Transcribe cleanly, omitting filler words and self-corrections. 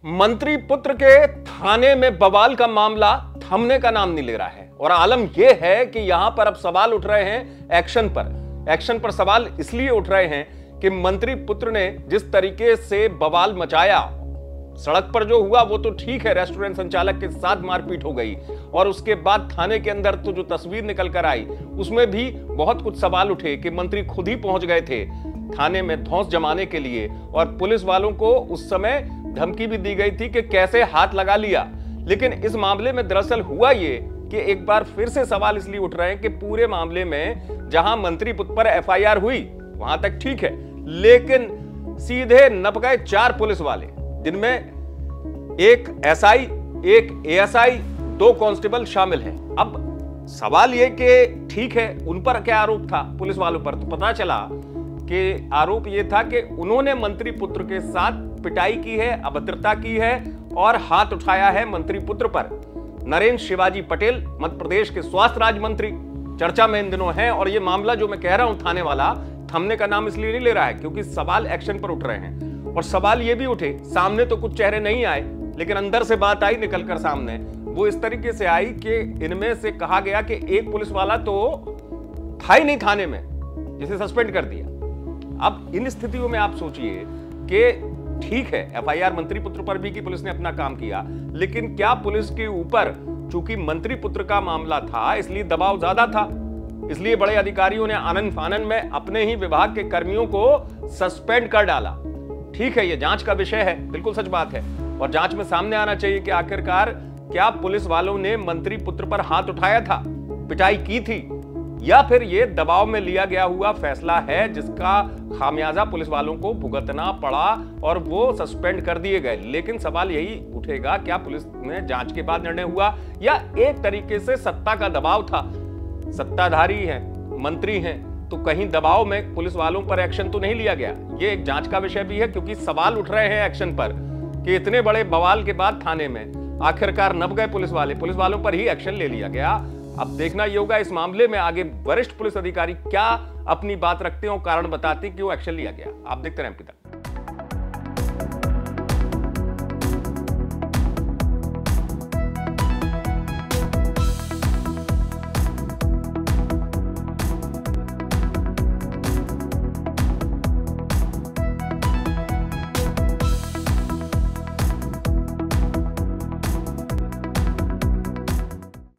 मंत्री पुत्र के थाने में बवाल का मामला थमने का नाम नहीं ले रहा है और आलम यह है कि यहां पर अब सवाल उठ रहे हैं एक्शन पर सवाल इसलिए उठ रहे हैं कि मंत्री पुत्र ने जिस तरीके से बवाल मचाया, सड़क पर जो हुआ वो तो ठीक है, रेस्टोरेंट संचालक के साथ मारपीट हो गई और उसके बाद थाने के अंदर तो जो तस्वीर निकल कर आई उसमें भी बहुत कुछ सवाल उठे कि मंत्री खुद ही पहुंच गए थे थाने में धौंस जमाने के लिए और पुलिस वालों को उस समय धमकी भी दी गई थी कि कैसे हाथ लगा लिया। लेकिन इस मामले में दरअसल हुआ ये कि एक बार फिर से सवाल इसलिए उठ रहे हैं कि पूरे मामले में जहां मंत्री पुत्र पर एफआईआर हुई वहां तक ठीक है, लेकिन सीधे नप गए 4 पुलिस वाले, जिनमें एक एसआई, एक एएसआई, 2 कांस्टेबल शामिल हैं। अब सवाल यह कि ठीक है, उन पर क्या आरोप था पुलिस वालों पर, तो पता चला कि आरोप यह था कि उन्होंने मंत्री पुत्र के साथ पिटाई की है, अभद्रता की है और हाथ उठाया है मंत्री पुत्र पर। नरेंद्र शिवाजी पटेल मध्य प्रदेश के स्वास्थ्य राज्य मंत्री चर्चा में इन दिनों हैं और यह मामला जो मैं कह रहा हूं थाने वाला थमने का नाम इसलिए नहीं ले रहा है क्योंकि सवाल एक्शन पर उठ रहे हैं। और सवाल ये भी उठे, सामने तो कुछ चेहरे नहीं आए लेकिन अंदर से बात आई निकलकर सामने, वो इस तरीके से आई कि इनमें से कहा गया कि एक पुलिस वाला तो था ही नहीं थाने में, जिसे सस्पेंड कर दिया। अब इन स्थितियों में आप सोचिए कि ठीक है, एफआईआर मंत्री पुत्र पर भी कि पुलिस ने अपना काम किया, लेकिन क्या पुलिस के ऊपर चूंकि मंत्री पुत्र का मामला था इसलिए दबाव ज्यादा था, इसलिए बड़े अधिकारियों ने आनंद फानन में अपने ही विभाग के कर्मियों को सस्पेंड कर डाला। ठीक है, यह जांच का विषय है, बिल्कुल सच बात है और जांच में सामने आना चाहिए कि आखिरकार क्या पुलिस वालों ने मंत्री पुत्र पर हाथ उठाया था, पिटाई की थी, या फिर यह दबाव में लिया गया हुआ फैसला है जिसका खामियाजा पुलिस वालों को भुगतना पड़ा और वो सस्पेंड कर दिए गए। लेकिन सवाल यही उठेगा, क्या पुलिस में जांच के बाद निर्णय हुआ या एक तरीके से सत्ता का दबाव था, सत्ताधारी हैं, मंत्री हैं, तो कहीं दबाव में पुलिस वालों पर एक्शन तो नहीं लिया गया। ये एक जांच का विषय भी है क्योंकि सवाल उठ रहे हैं एक्शन पर कि इतने बड़े बवाल के बाद थाने में आखिरकार नप गए पुलिस वालों पर ही एक्शन ले लिया गया। अब देखना ये होगा इस मामले में आगे वरिष्ठ पुलिस अधिकारी क्या अपनी बात रखते हैं और कारण बताते हैं कि वो एक्शन लिया गया। आप देखते रहें एमपी तक।